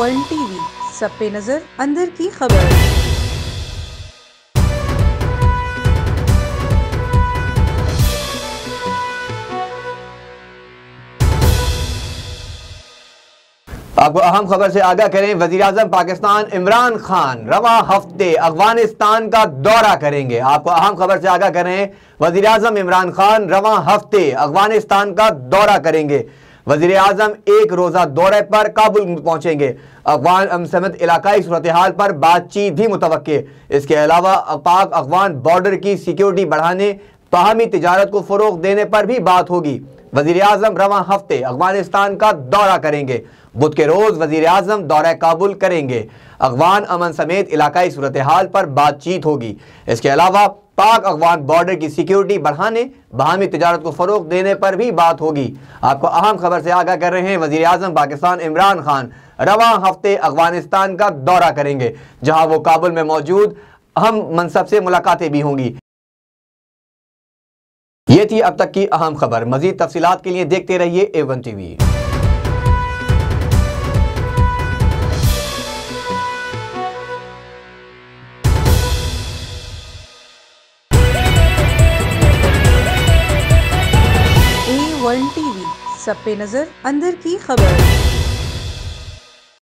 One TV, सब पे नजर, अंदर की खबर। आपको अहम खबर से आगाह करें। वज़ीर-ए-आज़म पाकिस्तान इमरान खान रवां हफ्ते अफगानिस्तान का दौरा करेंगे। आपको अहम खबर से आगाह करें। वज़ीर-ए-आज़म इमरान खान रवां हफ्ते अफगानिस्तान का दौरा करेंगे। वज़ीर-ए-आज़म एक रोज़ा दौरे पर काबुल पहुंचेंगे। अफगान समेत इलाकाई सूरत हाल पर बातचीत भी मुतवक्के। इसके अलावा पाक अफगान बॉर्डर की सिक्योरिटी बढ़ाने, बाहमी तिजारत को फ़रोग़ देने पर भी बात होगी। वज़ीर-ए-आज़म रवां हफ्ते अफगानिस्तान का दौरा करेंगे। बुध के रोज़ वज़ीर-ए-आज़म दौरा काबुल करेंगे। अफगान अमन समेत इलाकाई सूरत हाल पर बातचीत होगी। इसके अलावा पाक अफगान बॉर्डर की सिक्योरिटी बढ़ाने, बाहमी तिजारत को फ़रोग़ देने पर भी बात होगी। आपको अहम खबर से आगाह कर रहे हैं। वज़ीर-ए-आज़म पाकिस्तान इमरान खान रवां हफ्ते अफगानिस्तान का दौरा करेंगे, जहां वो काबुल में मौजूद अहम मनसब से मुलाकातें भी होंगी। ये थी अब तक की अहम खबर। मज़ीद तफसीलात के लिए देखते रहिए A1 TV। A1 टीवी, सब पे नजर, अंदर की खबर।